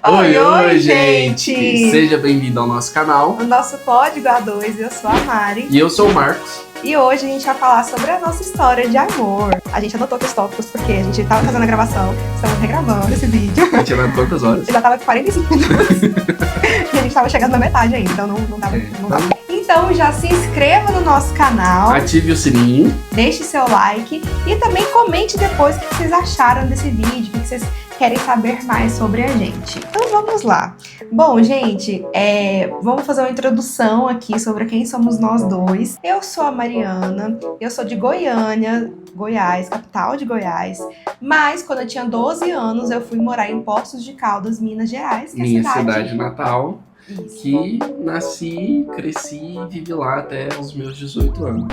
Oi, gente! Seja bem-vindo ao nosso canal. O nosso código A2, eu sou a Mari. E eu sou o Marcos. E hoje a gente vai falar sobre a nossa história de amor. A gente anotou os tópicos porque a gente tava fazendo a gravação, estamos regravando esse vídeo. A gente vai quantas horas? Já tava com 45 minutos. E a gente tava chegando na metade ainda, então não dava. Então já se inscreva no nosso canal. Ative o sininho. Deixe seu like e também comente depois o que vocês acharam desse vídeo, o que vocês querem saber mais sobre a gente. Então vamos lá. Bom, gente, vamos fazer uma introdução aqui sobre quem somos nós dois. Eu sou a Mariana, eu sou de Goiânia, Goiás, capital de Goiás. Mas quando eu tinha 12 anos, eu fui morar em Poços de Caldas, Minas Gerais, que Minha é a cidade natal. Isso. Que nasci, cresci e vivi lá até os meus 18 anos.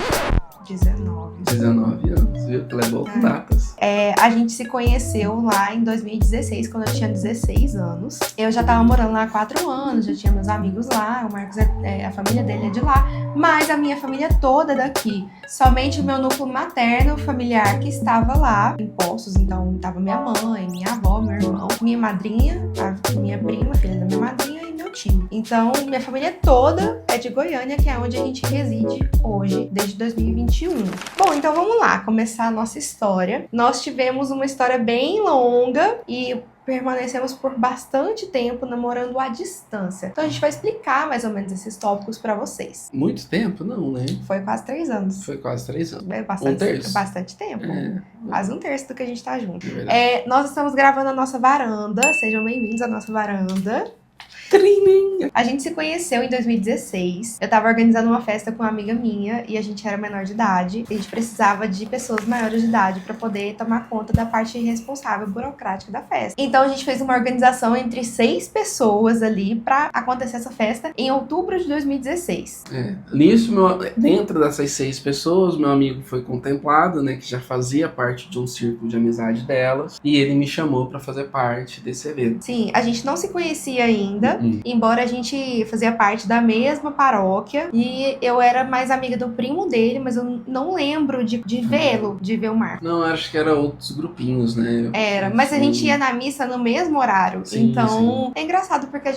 19 anos, viu? Que levou com datas. A gente se conheceu lá em 2016, quando eu tinha 16 anos. Eu já tava morando lá há 4 anos, já tinha meus amigos lá, o Marcos, a família dele é de lá, mas a minha família toda é daqui. Somente o meu núcleo materno, familiar, que estava lá, em Poços, então tava minha mãe, minha avó, meu irmão, minha madrinha, a minha prima, filha da minha madrinha, e meu tio. Então, minha família toda é de Goiânia, que é onde a gente reside hoje, desde 2021. Bom, então vamos lá, começar a nossa história. Nós tivemos uma história bem longa e permanecemos por bastante tempo namorando à distância. Então a gente vai explicar mais ou menos esses tópicos pra vocês. Muito tempo, não, né? Foi quase 3 anos. Foi quase 3 anos. É bastante, Um terço. bastante tempo. Quase um terço do que a gente tá junto. Nós estamos gravando a nossa varanda. Sejam bem-vindos à nossa varanda. Trininha. A gente se conheceu em 2016. Eu tava organizando uma festa com uma amiga minha e a gente era menor de idade. A gente precisava de pessoas maiores de idade pra poder tomar conta da parte responsável, burocrática da festa. Então a gente fez uma organização entre 6 pessoas ali pra acontecer essa festa em outubro de 2016. Nisso, dentro dessas 6 pessoas, meu amigo foi contemplado, né? Que já fazia parte de um círculo de amizade delas. E ele me chamou pra fazer parte desse evento. Sim, a gente não se conhecia ainda. Embora a gente fazia parte da mesma paróquia e eu era mais amiga do primo dele, mas eu não lembro de vê-lo, de ver o Marcos. Não, acho que era outros grupinhos, né? Mas a gente ia na missa no mesmo horário. Sim, então, é engraçado porque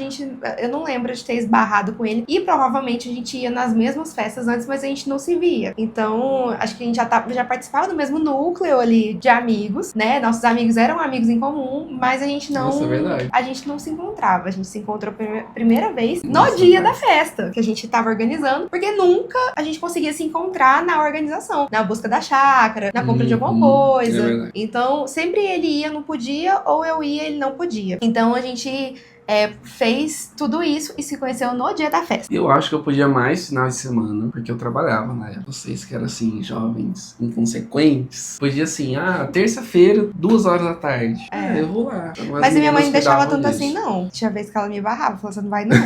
eu não lembro de ter esbarrado com ele e provavelmente a gente ia nas mesmas festas antes, mas a gente não se via. Então, acho que a gente já participava do mesmo núcleo ali de amigos, né? Nossos amigos eram amigos em comum, mas a gente não... Nossa, é verdade. A gente não se encontrava. A gente se encontrou primeira vez no dia da festa que a gente tava organizando, porque nunca a gente conseguia se encontrar na organização, na busca da chácara, na compra de alguma coisa. Então, sempre ele ia, não podia, ou eu ia, ele não podia. Então, a gente fez tudo isso e se conheceu no dia da festa. Eu acho que eu podia mais final de semana, porque eu trabalhava na época. Vocês que eram assim, jovens, inconsequentes, podia assim, terça-feira, 2 horas da tarde. Eu vou lá. Mas a minha mãe não deixava tanto assim, não. Tinha vez que ela me barrava, falou, você não vai não.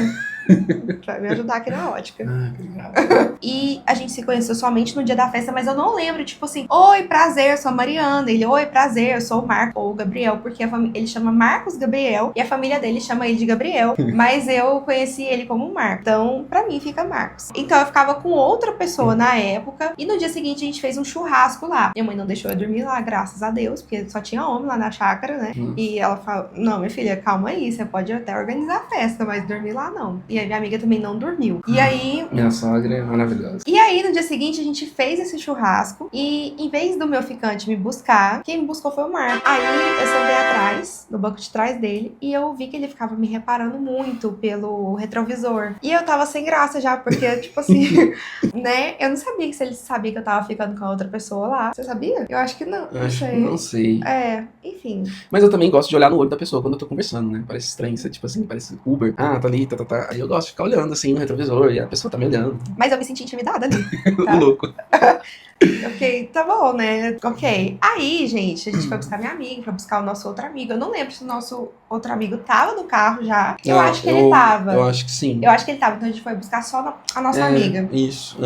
Pra me ajudar aqui na ótica. Obrigado. E a gente se conheceu somente no dia da festa, mas eu não lembro, tipo assim, oi, prazer, eu sou a Mariana. Ele, oi, prazer, eu sou o Marcos ou o Gabriel, porque ele chama Marcos Gabriel e a família dele chama ele de Gabriel, mas eu conheci ele como Marcos. Então, pra mim, fica Marcos. Então, eu ficava com outra pessoa na época e no dia seguinte a gente fez um churrasco lá. Minha mãe não deixou eu dormir lá, graças a Deus, porque só tinha homem lá na chácara, né? E ela falou, não, minha filha, calma aí, você pode até organizar a festa, mas dormir lá não. E a minha amiga também não dormiu. E aí... Minha sogra é maravilhosa. E aí, no dia seguinte, a gente fez esse churrasco e, em vez do meu ficante me buscar, quem me buscou foi o Marcos. Aí, eu sentei atrás, no banco de trás dele, e eu vi que ele ficava me reparando muito pelo retrovisor. E eu tava sem graça já, porque, tipo assim, né? Eu não sabia se ele sabia que eu tava ficando com a outra pessoa lá. Você sabia? Eu acho que não. Não sei. Enfim. Mas eu também gosto de olhar no olho da pessoa quando eu tô conversando, né? Parece estranho, tipo assim, parece Uber. Tá ali, tá. Aí eu gosto de ficar olhando assim no retrovisor e a pessoa tá me olhando. Mas eu me senti intimidada ali. Tá? Louco. Ok, tá bom, né? Ok. Aí, gente, a gente foi buscar minha amiga, foi buscar o nosso outro amigo. Eu não lembro se o nosso outro amigo tava no carro já. Eu acho que ele tava. Eu acho que sim. Eu acho que ele tava, então a gente foi buscar só a nossa amiga. Isso,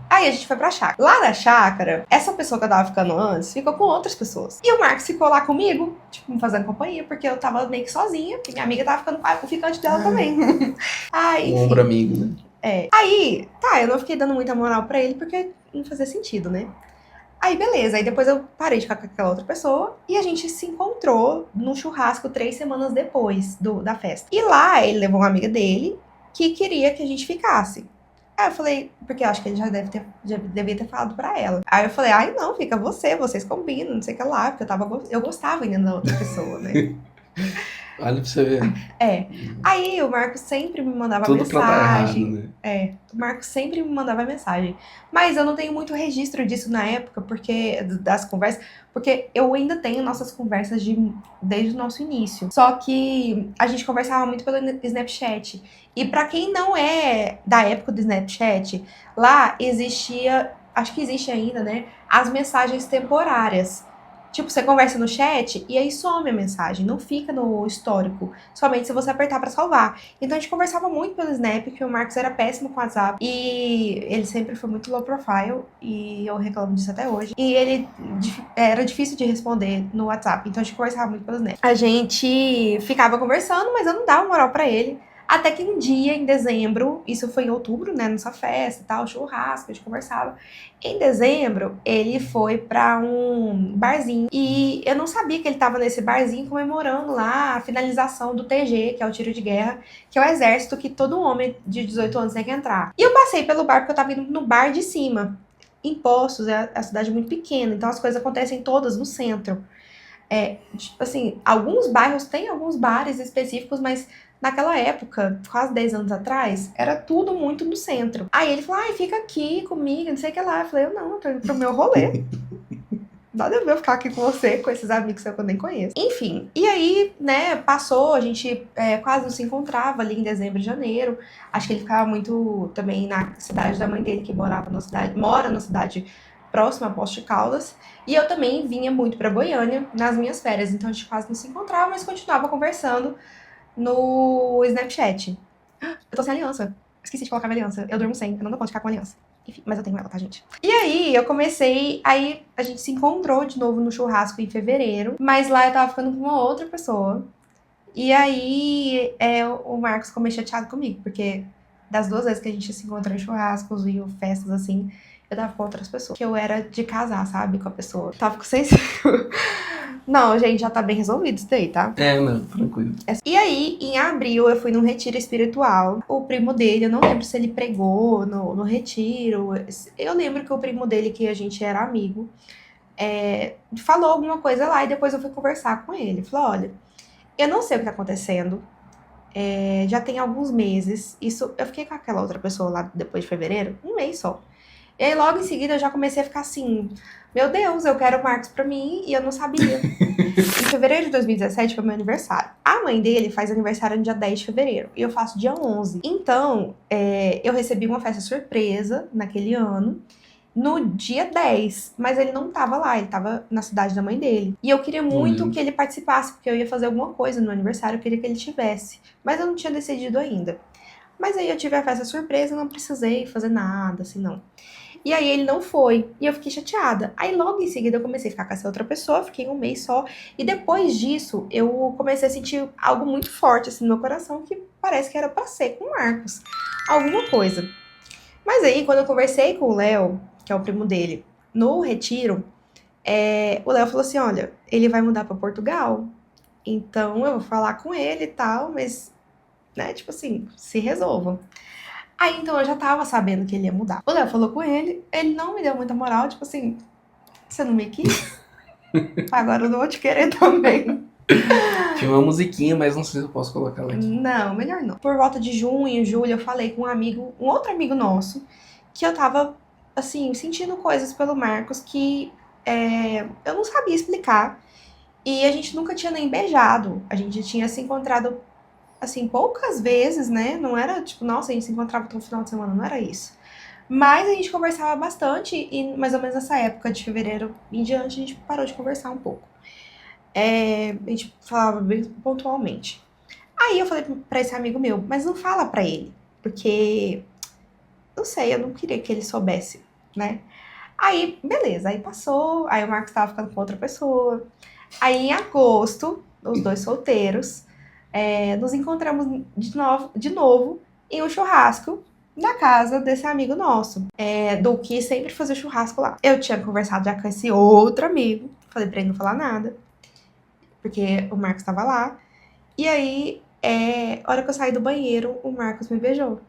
Aí a gente foi pra chácara. Lá na chácara, essa pessoa que eu tava ficando antes ficou com outras pessoas. E o Marcos ficou lá comigo, tipo, me fazendo companhia, porque eu tava meio que sozinha, porque minha amiga tava ficando com o ficante dela também. Aí, um ombro amigo, né? Aí, eu não fiquei dando muita moral pra ele, porque não fazia sentido, né? Aí, beleza. Aí depois eu parei de ficar com aquela outra pessoa e a gente se encontrou num churrasco 3 semanas depois da festa. E lá ele levou uma amiga dele que queria que a gente ficasse. Aí eu falei, porque eu acho que ele já devia ter falado pra ela. Aí eu falei, ai não, fica vocês combinam, não sei o que lá, porque eu gostava ainda da outra pessoa, né? Olha pra você ver. Aí o Marcos sempre me mandava Tudo pra dar errado, mensagem. né? O Marcos sempre me mandava mensagem. Mas eu não tenho muito registro disso na época, porque das conversas, porque eu ainda tenho nossas conversas desde o nosso início. Só que a gente conversava muito pelo Snapchat. E pra quem não é da época do Snapchat, lá existia, acho que existe ainda, né, as mensagens temporárias. Tipo, você conversa no chat e aí some a mensagem, não fica no histórico, somente se você apertar pra salvar. Então a gente conversava muito pelo Snap, que o Marcos era péssimo com o WhatsApp e ele sempre foi muito low profile e eu reclamo disso até hoje. E ele era difícil de responder no WhatsApp, então a gente conversava muito pelo Snap. A gente ficava conversando, mas eu não dava moral pra ele. Até que um dia, em dezembro, isso foi em outubro, né, nossa festa e tal, churrasco, a gente conversava. Em dezembro, ele foi pra um barzinho e eu não sabia que ele tava nesse barzinho comemorando lá a finalização do TG, que é o tiro de guerra, que é o exército que todo homem de 18 anos tem que entrar. E eu passei pelo bar porque eu tava indo no bar de cima. Em Poços, é a cidade muito pequena, então as coisas acontecem todas no centro. Tipo assim, alguns bairros têm alguns bares específicos, mas naquela época, quase 10 anos atrás, era tudo muito no centro. Aí ele falou, ai, fica aqui comigo, não sei o que lá. Eu falei, não, eu tô indo pro meu rolê. Nada a ver eu ficar aqui com você, com esses amigos que eu nem conheço. Enfim, e aí, né, passou, a gente quase não se encontrava ali em dezembro e janeiro. Acho que ele ficava muito também na cidade da mãe dele, que mora na cidade próxima a Poços de Caldas. E eu também vinha muito pra Goiânia nas minhas férias, então a gente quase não se encontrava, mas continuava conversando no Snapchat. Eu tô sem aliança. Esqueci de colocar minha aliança. Eu durmo sem. Eu não dou conta de ficar com aliança. Enfim, mas eu tenho ela, tá, gente? E aí, aí a gente se encontrou de novo no churrasco em fevereiro. Mas lá eu tava ficando com uma outra pessoa. E aí, o Marcos ficou meio chateado comigo. Porque das 2 vezes que a gente se encontrou em churrascos e festas assim, eu tava com outras pessoas. Que eu era de casar, sabe? Com a pessoa. Tava com sensível. Não, gente, já tá bem resolvido isso daí, tá? Não, tranquilo. E aí, em abril, eu fui num retiro espiritual. O primo dele, eu não lembro se ele pregou no retiro. Eu lembro que o primo dele, que a gente era amigo, falou alguma coisa lá e depois eu fui conversar com ele. Falou, olha, eu não sei o que tá acontecendo. Já tem alguns meses. Eu fiquei com aquela outra pessoa lá depois de fevereiro, um mês só. E aí, logo em seguida, eu já comecei a ficar assim, meu Deus, eu quero o Marcos pra mim, e eu não sabia. Em fevereiro de 2017 foi meu aniversário. A mãe dele faz aniversário no dia 10 de fevereiro, e eu faço dia 11. Então, eu recebi uma festa surpresa naquele ano, no dia 10, mas ele não tava lá, ele tava na cidade da mãe dele. E eu queria muito que ele participasse, porque eu ia fazer alguma coisa no aniversário, eu queria que ele tivesse. Mas eu não tinha decidido ainda. Mas aí eu tive a festa surpresa, não precisei fazer nada, assim, não. E aí ele não foi, e eu fiquei chateada. Aí logo em seguida eu comecei a ficar com essa outra pessoa, fiquei um mês só. E depois disso, eu comecei a sentir algo muito forte, assim, no meu coração, que parece que era pra ser com o Marcos. Alguma coisa. Mas aí, quando eu conversei com o Léo, que é o primo dele, no retiro, o Léo falou assim, olha, ele vai mudar pra Portugal, então eu vou falar com ele e tal, mas, né, tipo assim, se resolvam. Aí, então, eu já tava sabendo que ele ia mudar. O Léo falou com ele não me deu muita moral, tipo assim, você não me quis? Agora eu não vou te querer também. Tinha uma musiquinha, mas não sei se eu posso colocar ela aqui. Não, melhor não. Por volta de junho, julho, eu falei com um outro amigo nosso, que eu tava, assim, sentindo coisas pelo Marcos que eu não sabia explicar. E a gente nunca tinha nem beijado. A gente tinha se encontrado assim, poucas vezes, né? Não era tipo, nossa, a gente se encontrava todo final de semana, não era isso. Mas a gente conversava bastante e mais ou menos nessa época de fevereiro em diante a gente parou de conversar um pouco. A gente falava bem pontualmente. Aí eu falei pra esse amigo meu, mas não fala pra ele, porque, não sei, eu não queria que ele soubesse, né? Aí, beleza, aí passou, aí o Marcos tava ficando com outra pessoa. Aí em agosto, os dois solteiros, nos encontramos de novo em um churrasco na casa desse amigo nosso, do que sempre fazia churrasco lá. Eu tinha conversado já com esse outro amigo, falei pra ele não falar nada, porque o Marcos tava lá. E aí, a hora que eu saí do banheiro, o Marcos me beijou.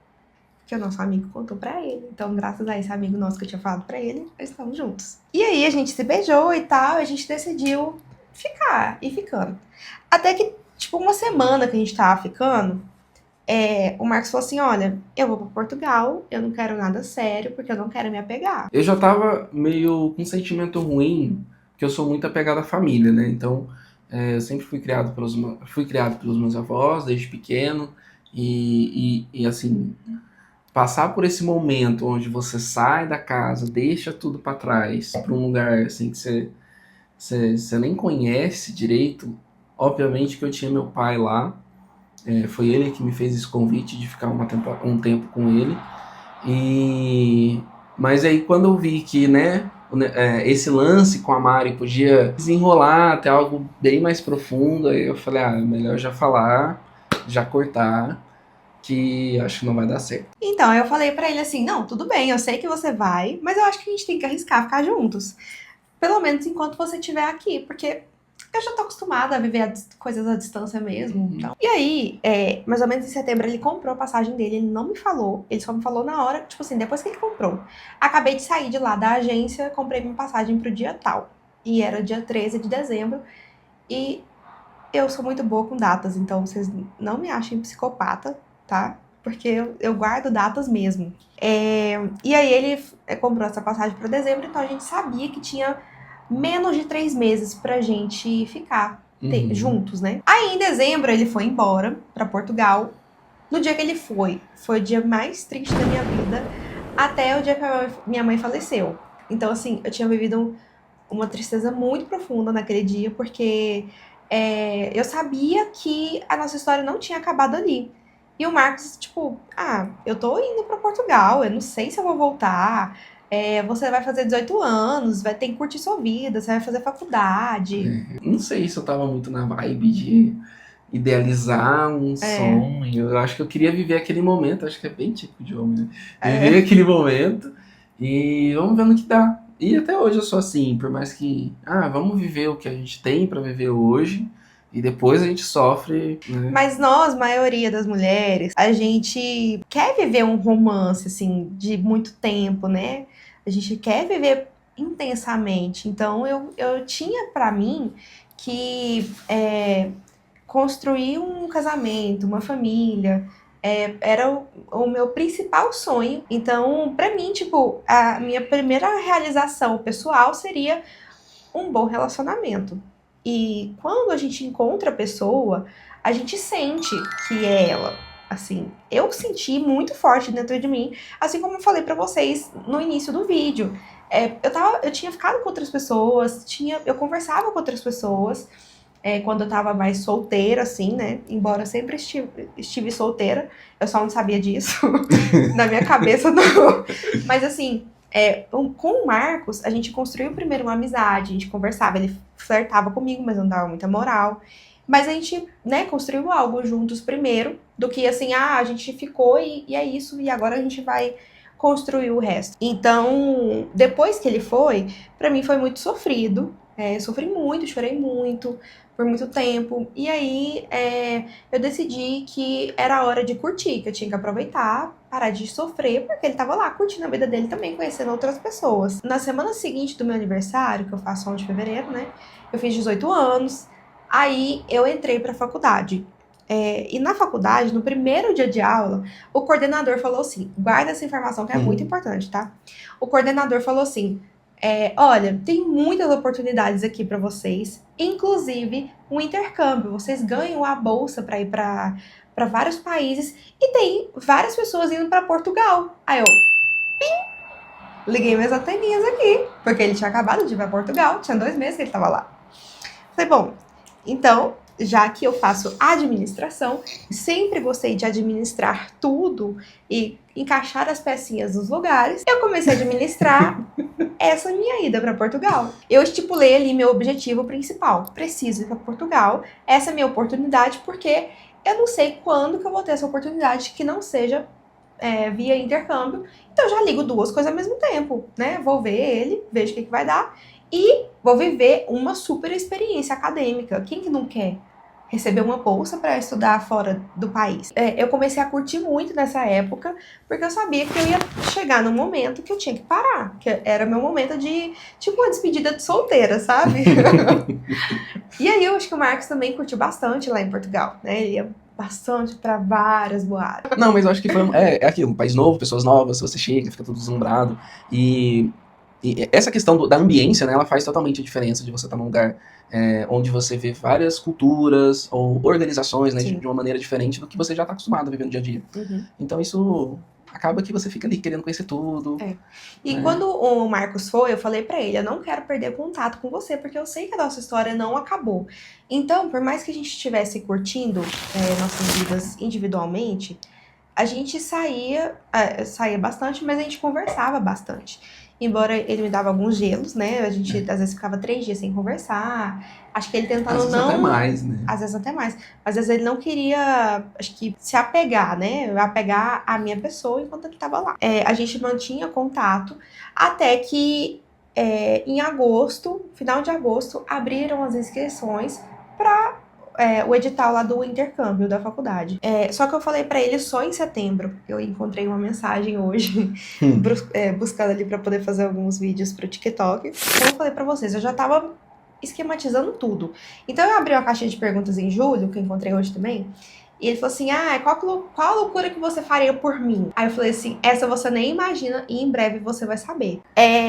Que o nosso amigo contou pra ele. Então, graças a esse amigo nosso que eu tinha falado pra ele, eles estamos juntos. E aí, a gente se beijou e tal, e a gente decidiu ficar, e ficando. Até que, tipo, uma semana que a gente tava ficando, o Marcos falou assim, olha, eu vou pra Portugal, eu não quero nada sério, porque eu não quero me apegar. Eu já tava meio com um sentimento ruim, porque eu sou muito apegado à família, né? Então, eu sempre fui criado pelos meus avós, desde pequeno, e assim, passar por esse momento onde você sai da casa, deixa tudo pra trás, pra um lugar assim que você nem conhece direito. Obviamente que eu tinha meu pai lá, foi ele que me fez esse convite de ficar um tempo com ele. Mas aí quando eu vi que, né, esse lance com a Mari podia desenrolar até algo bem mais profundo, aí eu falei, melhor já falar, já cortar, que acho que não vai dar certo. Então, eu falei pra ele assim, não, tudo bem, eu sei que você vai, mas eu acho que a gente tem que arriscar ficar juntos. Pelo menos enquanto você estiver aqui, porque eu já tô acostumada a viver coisas à distância mesmo. Então. E aí, mais ou menos em setembro, ele comprou a passagem dele, ele não me falou, ele só me falou na hora, tipo assim, depois que ele comprou. Acabei de sair de lá da agência, comprei minha passagem pro dia tal. E era dia 13 de dezembro, e eu sou muito boa com datas, então vocês não me achem psicopata, tá? Porque eu guardo datas mesmo. E aí ele comprou essa passagem para dezembro, então a gente sabia que tinha menos de 3 meses pra gente ficar juntos, né? Aí em dezembro ele foi embora pra Portugal. No dia que ele foi o dia mais triste da minha vida, até o dia que minha mãe faleceu. Então assim, eu tinha vivido uma tristeza muito profunda naquele dia, porque eu sabia que a nossa história não tinha acabado ali. E o Marcos, tipo, eu tô indo pra Portugal, eu não sei se eu vou voltar. Você vai fazer 18 anos, vai ter que curtir sua vida, você vai fazer faculdade. Não sei se eu tava muito na vibe de idealizar um sonho. Eu acho que eu queria viver aquele momento, acho que é bem típico de homem, né? Viver aquele momento e vamos ver no que dá. E até hoje eu sou assim, por mais que, vamos viver o que a gente tem pra viver hoje. E depois a gente sofre, né? Mas nós, maioria das mulheres, a gente quer viver um romance, assim, de muito tempo, né? A gente quer viver intensamente. Então, eu tinha pra mim que construir um casamento, uma família, era o meu principal sonho. Então, pra mim, tipo, a minha primeira realização pessoal seria um bom relacionamento. E quando a gente encontra a pessoa, a gente sente que é ela. Assim, eu senti muito forte dentro de mim, assim como eu falei pra vocês no início do vídeo. Eu tinha ficado com outras pessoas, eu conversava com outras pessoas, quando eu tava mais solteira, assim, né? Embora eu sempre estive solteira, eu só não sabia disso. Na minha cabeça, não. Mas assim, com o Marcos, a gente construiu primeiro uma amizade, a gente conversava, ele flertava comigo, mas não dava muita moral. Mas a gente, né, construiu algo juntos primeiro, do que assim, a gente ficou e é isso, e agora a gente vai construir o resto. Então, depois que ele foi, pra mim foi muito sofrido. Eu sofri muito, chorei muito, por muito tempo. E aí, eu decidi que era hora de curtir, que eu tinha que aproveitar, parar de sofrer, porque ele tava lá curtindo a vida dele também, conhecendo outras pessoas. Na semana seguinte do meu aniversário, que eu faço 11 de fevereiro, né? Eu fiz 18 anos, aí eu entrei pra faculdade. E na faculdade, no primeiro dia de aula, o coordenador falou assim, guarda essa informação que é muito importante, tá? O coordenador falou assim, olha, tem muitas oportunidades aqui pra vocês, inclusive um intercâmbio, vocês ganham a bolsa pra ir pra vários países e tem várias pessoas indo pra Portugal. Aí eu, liguei minhas anteninhas aqui, porque ele tinha acabado de ir pra Portugal, tinha 2 meses que ele tava lá. Falei, bom, então, já que eu faço administração, sempre gostei de administrar tudo e encaixar as pecinhas nos lugares, eu comecei a administrar essa minha ida para Portugal. Eu estipulei ali meu objetivo principal, preciso ir para Portugal, essa é a minha oportunidade, porque eu não sei quando que eu vou ter essa oportunidade que não seja via intercâmbio, então eu já ligo duas coisas ao mesmo tempo, né? Vou ver ele, vejo o que vai dar e vou viver uma super experiência acadêmica. Quem que não quer receber uma bolsa para estudar fora do país? Eu comecei a curtir muito nessa época, porque eu sabia que eu ia chegar num momento que eu tinha que parar, que era meu momento de, tipo, uma despedida de solteira, sabe? E aí eu acho que o Marcos também curtiu bastante lá em Portugal, né? Ele ia bastante para várias boates. Não, mas eu acho que foi é aquilo, um país novo, pessoas novas, você chega, fica tudo deslumbrado. E essa questão da ambiência, né, ela faz totalmente a diferença de você estar num lugar onde você vê várias culturas ou organizações, né, de uma maneira diferente do que você já está acostumado a viver no dia a dia. Uhum. Então isso acaba que você fica ali querendo conhecer tudo. E quando o Marcos foi, eu falei pra ele, eu não quero perder contato com você, porque eu sei que a nossa história não acabou. Então, por mais que a gente estivesse curtindo nossas vidas individualmente, a gente saía bastante, mas a gente conversava bastante. Embora ele me dava alguns gelos, né? A gente às vezes ficava 3 dias sem conversar. Acho que ele tentando Às vezes até mais, né? Às vezes até mais. Às vezes ele não queria, acho que, se apegar, né? Apegar à minha pessoa enquanto ele tava lá. A gente mantinha contato até que em agosto, final de agosto, abriram as inscrições para o edital lá do intercâmbio da faculdade. Só que eu falei pra ele só em setembro. Eu encontrei uma mensagem hoje, buscando ali pra poder fazer alguns vídeos pro TikTok. Como eu falei pra vocês, eu já tava esquematizando tudo. Então eu abri uma caixinha de perguntas em julho, que eu encontrei hoje também, e ele falou assim, qual a loucura que você faria por mim? Aí eu falei assim, essa você nem imagina e em breve você vai saber.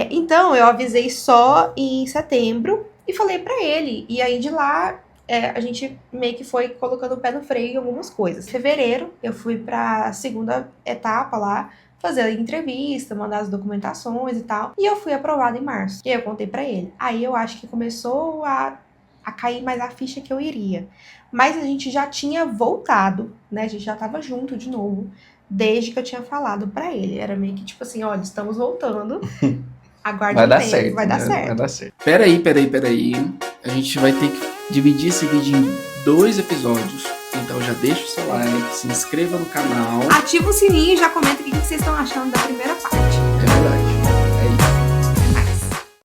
Então eu avisei só em setembro e falei pra ele, e aí de lá a gente meio que foi colocando o pé no freio em algumas coisas. Em fevereiro, eu fui pra segunda etapa lá, fazer a entrevista, mandar as documentações e tal. E eu fui aprovada em março. E aí eu contei pra ele. Aí eu acho que começou a cair mais a ficha que eu iria. Mas a gente já tinha voltado, né? A gente já tava junto de novo, desde que eu tinha falado pra ele. Era meio que tipo assim, olha, estamos voltando. Aguarde Vai um dar tempo, certo, vai dar né? certo. Vai dar certo. Peraí. A gente vai ter que dividir esse vídeo em 2 episódios. Então já deixa o seu like, se inscreva no canal. Ativa o sininho e já comenta o que vocês estão achando da primeira parte. É verdade.